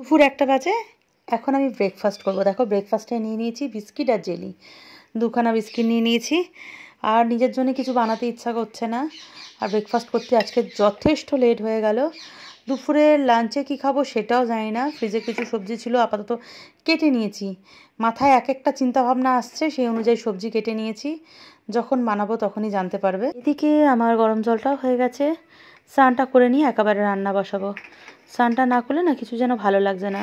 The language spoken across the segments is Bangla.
দুপুর 1টা বাজে। এখন আমি ব্রেকফাস্ট করবো। দেখো ব্রেকফাস্টে নিয়ে নিয়েছি বিস্কিট আর জেলি, 2খানা বিস্কিট নিয়ে নিয়েছি। আর নিজের জন্য কিছু বানাতে ইচ্ছা করছে না, আর ব্রেকফাস্ট করতে আজকে যথেষ্ট লেট হয়ে গেল। দুপুরে লাঞ্চে কি খাবো সেটাও জানি না। ফ্রিজে কিছু সবজি ছিল, আপাতত কেটে নিয়েছি। মাথায় এক একটা চিন্তাভাবনা আসছে, সেই অনুযায়ী সবজি কেটে নিয়েছি। যখন বানাবো তখনই জানতে পারবে। এদিকে আমার গরম জলটাও হয়ে গেছে, স্নানটা করে নিয়ে একেবারে রান্না বসাবো। স্নানটা না করলে না কিছু যেন ভালো লাগছে না,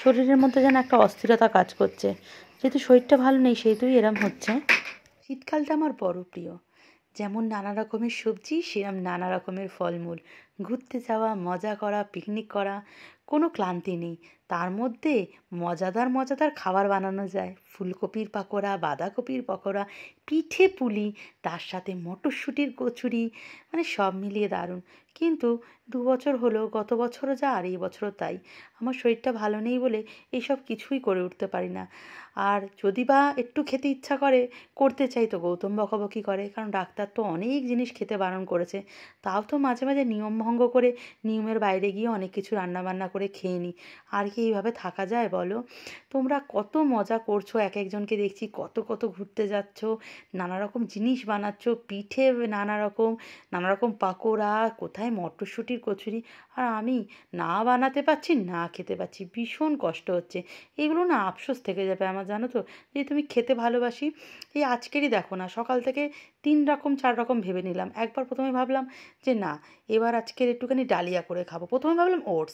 শরীরের মধ্যে যেন একটা অস্থিরতা কাজ করছে। যেহেতু শরীরটা ভালো নেই সেহেতুই এরম হচ্ছে। শীতকালটা আমার বড় প্রিয়। যেমন নানা রকমের সবজি, সেরকম নানা রকমের ফলমূল, ঘুরতে যাওয়া, মজা করা, পিকনিক করা, কোনো ক্লান্তি নেই। তার মধ্যে মজাদার মজাদার খাবার বানানো যায়। ফুলকপির পাকোড়া, বাঁধাকপির পকোড়া, পিঠে পুলি, তার সাথে মটরশুঁটির কচুরি, মানে সব মিলিয়ে দারুণ। কিন্তু 2 বছর হলো, গত বছরও যা আর এই বছরও তাই, আমার শরীরটা ভালো নেই বলে এইসব কিছুই করে উঠতে পারি না। আর যদি বা একটু খেতে ইচ্ছা করে, করতে চাই তো গৌতম বকাবকি করে, কারণ ডাক্তার তো অনেক জিনিস খেতে বারণ করেছে। তাও তো মাঝে মাঝে নিয়ম ভঙ্গ করে নিয়মের বাইরে গিয়ে অনেক কিছু রান্নাবান্না করে খেয়ে নিই। আর কি এইভাবে থাকা যায় বলো? তোমরা কত মজা করছো, এক একজনকে দেখছি কত কত ঘুরতে যাচ্ছ, নানা রকম জিনিস বানাচ্ছ, পিঠে নানা রকম পাকোড়া, কোথায় মটরশুঁটির কচুরি, আর আমি না বানাতে পারছি না খেতে পাচ্ছি। ভীষণ কষ্ট হচ্ছে। এগুলো না আফসোস থেকে যাবে আমার, জানো তো, যে তুমি খেতে ভালোবাসি। এই আজকেরই দেখো না, সকাল থেকে 3 রকম 4 রকম ভেবে নিলাম। একবার প্রথমে ভাবলাম যে না, এবার আজকের একটুখানি ডালিয়া করে খাবো। প্রথমে ভাবলাম ওটস,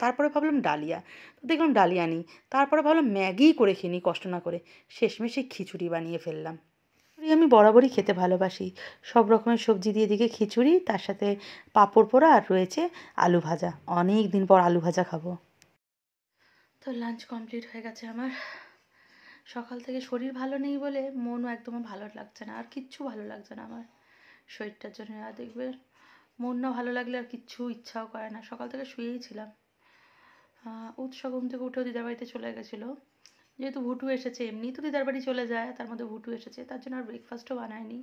তারপরে ভাবলাম ডালিয়া, তো দেখলাম ডালিয়া নেই। তারপরে ভাবলাম ম্যাগিই করে খেয়ে নিই কষ্ট না করে। শেষমেশ এই খিচুড়ি বানিয়ে ফেললাম। খিচুড়ি আমি বরাবরই খেতে ভালোবাসি। সব রকমের সবজি দিয়ে দিকে খিচুড়ি, তার সাথে পাঁপড় পোড়া, আর রয়েছে আলু ভাজা। অনেক দিন পর আলু ভাজা খাবো। তো লাঞ্চ কমপ্লিট হয়ে গেছে আমার। সকাল থেকে শরীর ভালো নেই বলে মনও একদম ভালো লাগছে না, আর কিচ্ছু ভালো লাগছে না আমার শরীরটার জন্য। আর দেখবে মন না ভালো লাগলে আর কিচ্ছু ইচ্ছাও করে না। সকাল থেকে শুয়েই ছিলাম। উৎসব ঘুম থেকে উঠেও দিদার বাড়িতে চলে গেছিলো। যেহেতু ভুটু এসেছে, এমনি তো দিদার বাড়ি চলে যায়, তার মধ্যে ভুটু এসেছে, তার জন্য আর ব্রেকফাস্টও বানায়নি,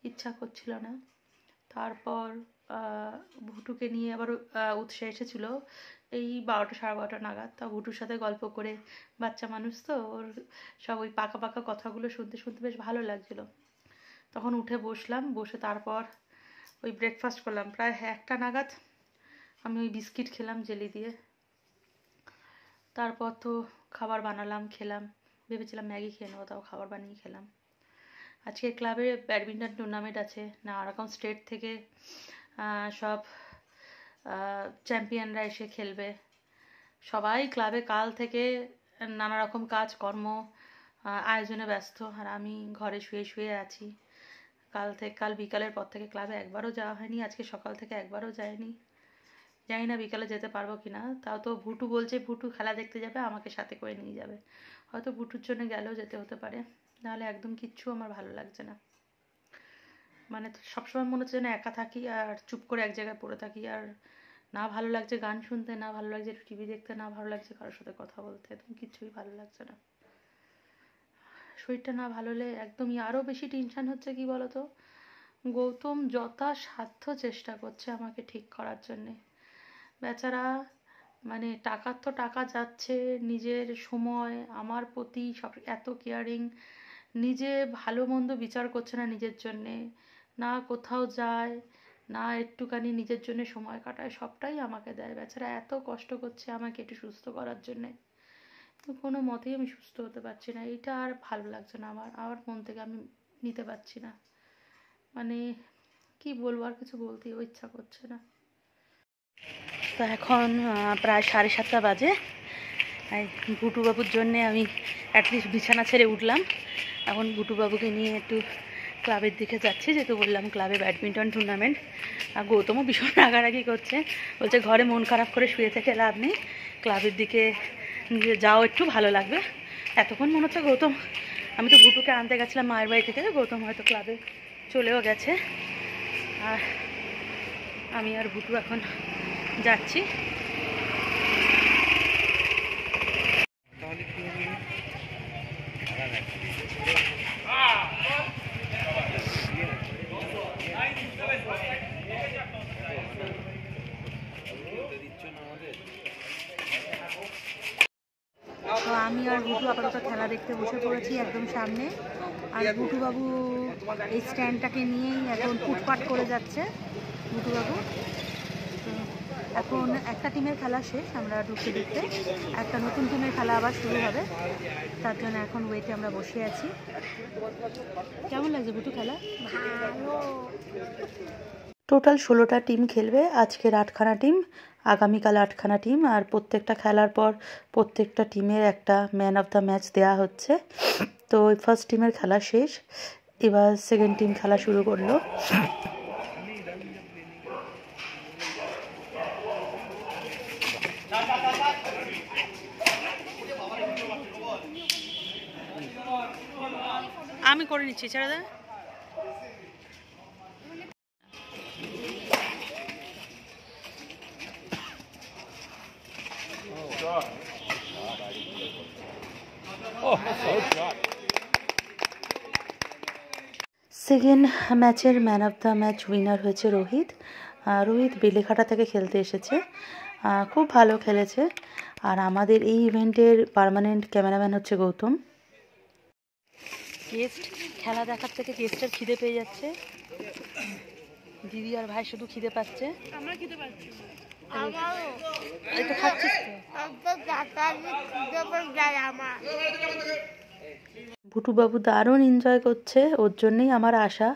ইচ্ছা করছিল না। তারপর ভুটুকে নিয়ে আবার উৎসে এসেছিলো এই 12টা 12:30 নাগাদ। তা ভুটুর সাথে গল্প করে, বাচ্চা মানুষ তো, ওর সব ওই পাকা পাকা কথাগুলো শুনতে শুনতে বেশ ভালো লাগছিলো। তখন উঠে বসলাম, বসে তারপর ওই ব্রেকফাস্ট করলাম প্রায় 1টা নাগাদ। আমি ওই বিস্কিট খেলাম জেলি দিয়ে। তারপর তো খাবার বানালাম, খেলাম। ভেবেছিলাম ম্যাগি খেয়ে নেবো, তাও খাবার বানিয়ে খেলাম। আজকে ক্লাবে ব্যাডমিন্টন টুর্নামেন্ট আছে, নানা রকম স্টেট থেকে সব চ্যাম্পিয়নরা এসে খেলবে। সবাই ক্লাবে কাল থেকে নানা রকম কাজকর্ম আয়োজনে ব্যস্ত, আর আমি ঘরে শুয়ে শুয়ে আছি। কাল বিকালের পর থেকে ক্লাবে একবারও যাওয়া হয়নি, আজকে সকাল থেকে একবারও যায়নি। জানি না বিকালে যেতে পারবো কি না। তাও তো ভুটু বলছে ভুটু খেলা দেখতে যাবে, আমাকে সাথে করে নিয়ে যাবে। হয়তো ভুটুর জন্য গেলেও যেতে হতে পারে, নাহলে একদম কিচ্ছু আমার ভালো লাগছে না। মানে সবসময় মনে হচ্ছে যেন একা থাকি আর চুপ করে এক জায়গায় পড়ে থাকি। আর না ভালো লাগছে গান শুনতে, না ভালো লাগছে টিভি দেখতে, না ভালো লাগছে কারোর সাথে কথা বলতে, একদম কিছুই ভালো লাগছে না। শরীরটা না ভালো হলে একদমই আরও বেশি টেনশন হচ্ছে। কি বলতো, গৌতম যথাসাধ্য চেষ্টা করছে আমাকে ঠিক করার জন্যে। বেচারা, মানে টাকার তো টাকা যাচ্ছে, নিজের সময় আমার প্রতি সব এত কেয়ারিং, নিজে ভালো মন্দ বিচার করছে না নিজের জন্যে, না কোথাও যায়, না একটুখানি নিজের জন্য সময় কাটায়, সবটাই আমাকে দেয়। বেচারা এত কষ্ট করছে আমাকে একটু সুস্থ করার জন্যে, তো কোনো মতেই আমি সুস্থ হতে পারছি না। এটা আর ভালো লাগছে না আমার মন থেকে আমি নিতে পারছি না। মানে কি বলবো, আর কিছু বলতেও ইচ্ছা করছে না। তো এখন প্রায় 7:30 বাজে। ভুটুবাবুর জন্যে আমি অ্যাটলিস্ট বিছানা ছেড়ে উঠলাম। এখন ভুটুবাবুকে নিয়ে একটু ক্লাবের দিকে যাচ্ছি, যেহেতু বললাম ক্লাবে ব্যাডমিন্টন টুর্নামেন্ট। আর গৌতমও ভীষণ রাগারাগি করছে, বলছে ঘরে মন খারাপ করে শুয়ে থেকে লাভ নেই, ক্লাবের দিকে যাও একটু ভালো লাগবে। এতক্ষণ মনে হচ্ছে গৌতম, আমি তো ভুটুকে আনতে গেছিলাম মায়ের বাড়ি থেকে, গৌতম হয়তো ক্লাবে চলেও গেছে। আর আমি আর ভুটু এখন যাচ্ছি। আমি আর গুটু আপাতত খেলা দেখতে বসে পড়েছি একদম সামনে। আর গুটু বাবু এই স্ট্যান্ডটাকে নিয়েই এখন ফুটপাট করে যাচ্ছে গুটু বাবু। এখন একটা টিমের খেলা শেষ, আমরা ঢুকতে ঢুকতে একটা নতুন টিমের খেলা আবার শুরু হবে, তার জন্য এখন ওয়েটে আমরা বসে আছি। কেমন লাগছে গুটু খেলা? টোটাল 16টা টিম খেলবে, আজকের 8খানা টিম, আগামীকাল 8খানা টিম। আর প্রত্যেকটা খেলার পর প্রত্যেকটা টিমের একটা ম্যান অফ দ্য ম্যাচ দেওয়া হচ্ছে। তো ওই ফার্স্ট টিমের খেলা শেষ, এবার সেকেন্ড টিম খেলা শুরু করলো। আমি করে নিচ্ছি, ছেড়ে দে। সেকেন্ড ম্যাচের man of the match winner হয়েছে রোহিত। রোহিত বেলেঘাটা থেকে খেলতে এসেছে, খুব ভালো খেলেছে। আর আমাদের এই ইভেন্টের পার্মানেন্ট ক্যামেরাম্যান হচ্ছে গৌতম। গেস্ট খেলা দেখার থেকে গেস্টের খিদে পেয়ে যাচ্ছে, দিদি আর ভাই শুধু খিদে পাচ্ছে। আমরা খিদে পাচ্ছি, এই তো খাচ্ছিস তো। ভুটু বাবু দারুণ এনজয় করছে, ওর জন্যই আমার আশা।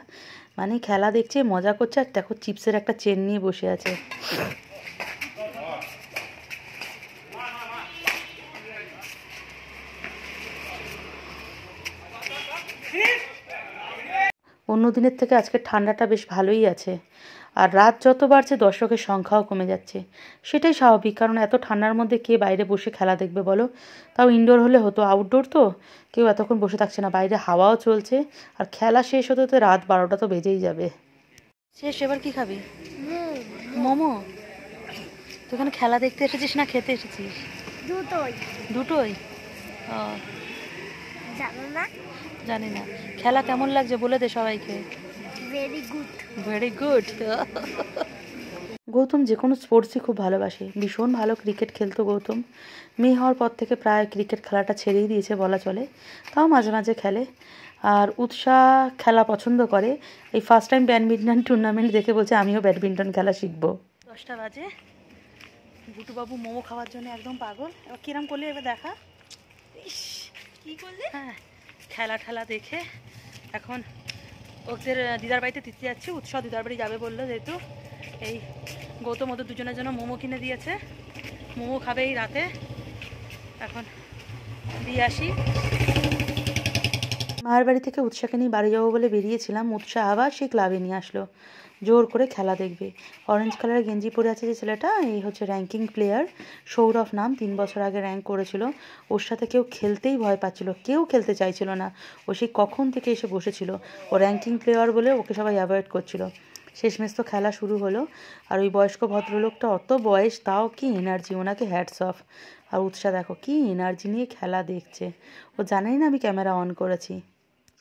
মানে খেলা দেখছে, মজা করছে, আর দেখো চিপসের একটা চেন নিয়ে বসে আছে। অন্য দিনের থেকে আজকে ঠান্ডাটা বেশ ভালোই আছে। আর রাত যত বাড়ছে দর্শকের সংখ্যাও কমে যাচ্ছে, সেটাই স্বাভাবিক, কারণ এত ঠান্ডার মধ্যে কে বাইরে বসে খেলা দেখবে বলো? তাও ইনডোর হলে হতো, আউটডোর তো কেউ এতক্ষণ বসে থাকছে না, বাইরে হাওয়াও চলছে। আর খেলা শেষ হতে হতে রাত 12টা তো বেজেই যাবে। শেষ, এবার কি খাবি? মোমো? তুই এখানে খেলা দেখতে এসেছিস না খেতে এসেছিস? দুটোই। দুটোই? জানি না। খেলা কেমন লাগছে বলে দে সবাইকে। Very good. Very good. Gautam যে কোনো স্পোর্টসই খুব ভালোবাসে, ভীষণ ভালো ক্রিকেট খেলতো গৌতম। মেয়ে হওয়ার পর থেকে প্রায় ক্রিকেট খেলাটা ছেড়েই দিয়েছে বলা চলে, তাও মাঝে মাঝে খেলে। আর উৎসাহ খেলা পছন্দ করে। এই ফার্স্ট টাইম ব্যাডমিন্টন টুর্নামেন্ট দেখে বলছে আমিও ব্যাডমিন্টন খেলা শিখবো। 10টা বাজে, গুটুবাবু মোমো খাওয়ার জন্য একদম পাগল। এবার কিরম করলে এবার দেখা। ইস কী করলে? হ্যাঁ, খেলা ঠেলা দেখে এখন ওদের দিদার বাড়িতে দিতে যাচ্ছি। উৎসব দিদার বাড়ি যাবে বললো, যেহেতু এই গৌতম ওদের দুজনের জন্য মোমো কিনে দিয়েছে, মোমো খাবে এই রাতে। এখন দিয়ে আসি। মায়ের বাড়ি থেকে উৎসাহকে নিয়ে বাড়ি যাবো বলে বেরিয়েছিলাম, উৎসাহ আবার সেই ক্লাবে নিয়ে আসলো, জোর করে খেলা দেখবে। অরেঞ্জ কালারের গেঞ্জি পরে আছে যে ছেলেটা, এই হচ্ছে র্যাঙ্কিং প্লেয়ার, সৌরভ নাম, 3 বছর আগে র্যাঙ্ক করেছিল। ওর সাথে কেউ খেলতেই ভয় পাচ্ছিল, কেউ খেলতে চাইছিল না। ও সেই কখন থেকে এসে বসেছিল, ও র্যাঙ্কিং প্লেয়ার বলে ওকে সবাই অ্যাভয়েড করছিল। শেষমেশ তো খেলা শুরু হলো। আর ওই বয়স্ক ভদ্রলোকটা, অত বয়স তাও কি এনার্জি, ওনাকে হ্যাটস অফ। আর উৎসাহ দেখো কি এনার্জি নিয়ে খেলা দেখছে, ও জানেই না আমি ক্যামেরা অন করেছি।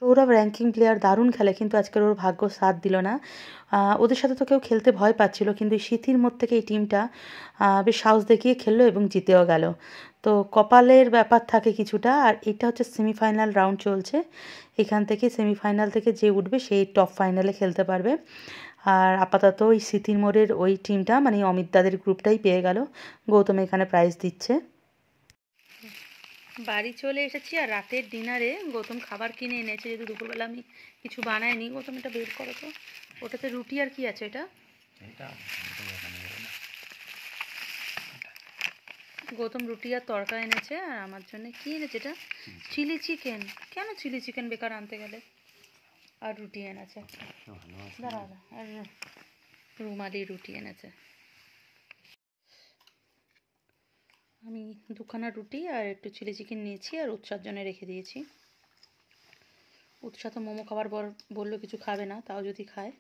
সৌরভ র্যাঙ্কিং প্লেয়ার, দারুণ খেলে, কিন্তু আজকের ওর ভাগ্য সাথ দিল না। ওদের সাথে তো কেউ খেলতে ভয় পাচ্ছিল, কিন্তু এই শীতির মধ্যে থেকে এই টিমটা বেশ সাহস দেখিয়ে খেললো এবং জিতেও গেল। তো কপালের ব্যাপার থাকে কিছুটা। আর এটা হচ্ছে সেমিফাইনাল রাউন্ড চলছে, এখান থেকে সেমিফাইনাল থেকে যে উঠবে সেই টপ ফাইনালে খেলতে পারবে। আর আপাতত ওই স্মৃতির মোড়ের ওই টিমটা, মানে অমিত দাদের গ্রুপটাই পেয়ে গেল। গৌতম এখানে প্রাইজ দিচ্ছে। বাড়ি চলে এসেছি, আর রাতের ডিনারে গৌতম খাবার কিনে এনেছে, যেহেতু দুপুরবেলা আমি কিছু বানাইনি। গৌতম এটা বের করো তো, ওটাতে রুটি আর কি আছে? এটা গৌতম রুটি আর তরকা এনেছে। আর আমার জন্য কি এনেছে? এটা চিলি চিকেন। কেন চিলি চিকেন বেকার আনতে গেলে? আর রুটি এনেছে, দাঁড়া, আর রুমালি রুটি এনেছে। আমি 2খানা রুটি আর একটু চিলি চিকেন নিয়েছি, আর উৎসার জন্য রেখে দিয়েছি। উৎসাহ তো মোমো খাবার বললো কিছু খাবে না, তাও যদি খায়।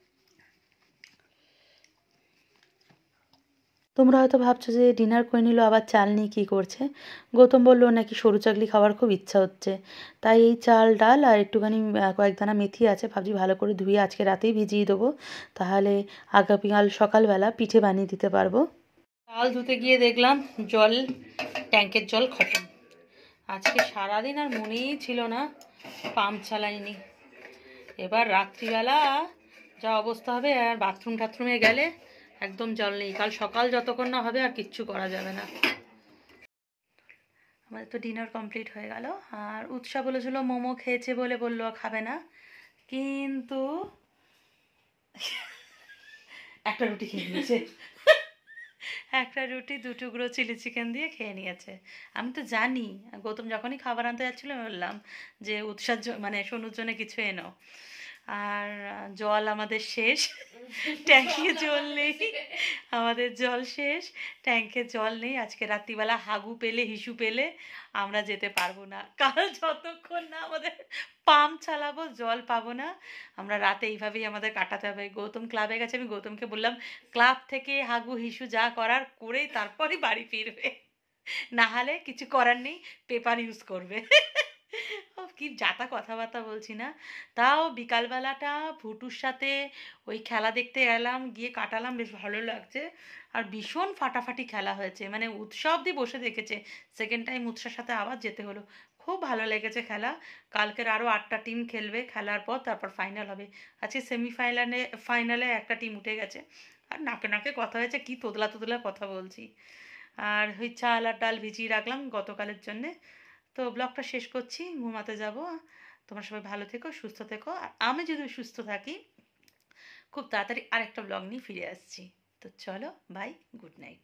তোমরা হয়তো ভাবছো যে ডিনার করে নিল আবার চাল নিয়ে কী করছে। গৌতম বললো নাকি সরু চাকলি খাওয়ার খুব ইচ্ছা হচ্ছে, তাই এই চাল ডাল আর একটুখানি কয়েক দানা মেথি আছে, ভাবছি ভালো করে ধুয়ে আজকে রাতেই ভিজিয়ে দেবো, তাহলে আগামীকাল সকালবেলা পিঠে বানিয়ে দিতে পারবো। চাল ধুতে গিয়ে দেখলাম জল, ট্যাঙ্কের জল খতম। আজকে সারাদিন আর মনেই ছিল না পাম্প চালাইনি। এবার রাত্রিবেলা যা অবস্থা হবে, আর বাথরুম টাথরুমে গেলে একদম জল নেই। কাল সকাল যতক্ষণ না হবে আর কিচ্ছু করা যাবে না। আমাদের তো ডিনার কমপ্লিট হয়ে গেল। আর উৎসা বলেছিল মোমো খেয়েছে বলে বললো খাবে না, কিন্তু একটা রুটি খেয়ে নিয়েছে। একটা রুটি 2 টুকরো চিলি চিকেন দিয়ে খেয়ে নিয়েছে। আমি তো জানি, গৌতম যখনই খাবার আনতে যাচ্ছিল আমি বললাম যে উৎসার মানে সোনুর জন্য কিছু এনো। আর জল আমাদের শেষ, ট্যাঙ্কে জল নেই, আমাদের জল শেষ, ট্যাঙ্কে জল নেই। আজকে রাত্রিবেলা হাগু পেলে হিসু পেলে আমরা যেতে পারবো না। কাল যতক্ষণ না আমাদের পাম্প চালাবো জল পাবো না। আমরা রাতে এইভাবেই আমাদের কাটাতে হবে। গৌতম ক্লাবে গেছে, আমি গৌতমকে বললাম ক্লাব থেকে হাগু হিসু যা করার করেই তারপরই বাড়ি ফিরবে, না হলে কিছু করার নেই, পেপার ইউজ করবে। ও কি যাতা কথাবার্তা বলছি না। তাও বিকালবেলাটা ভুটুর সাথে ওই খেলা দেখতে গেলাম, গিয়ে কাটালাম, বেশ ভালো লাগছে। আর ভীষণ ফাটাফাটি খেলা হয়েছে, মানে উৎসব দিয়ে বসে দেখেছে। সেকেন্ড টাইম উৎসার সাথে আবার যেতে হলো, খুব ভালো লেগেছে খেলা। কালকের আরও 8টা টিম খেলবে, খেলার পর তারপর ফাইনাল হবে। আজকে ফাইনালে একটা টিম উঠে গেছে। আর নাকে নাকে কথা হয়েছে, কি তোতলা তোতলা কথা বলছি। আর ওই চাল আর ডাল ভিজিয়ে রাখলাম গতকালের জন্যে। তো ব্লগটা শেষ করছি, ঘুমাতে যাব। তোমরা সবাই ভালো থেকো, সুস্থ থেকো। আর আমি যদি সুস্থ থাকি খুব তাড়াতাড়ি আরেকটা ব্লগ নিয়ে ফিরে আসছি। তো চলো, বাই, গুড নাইট।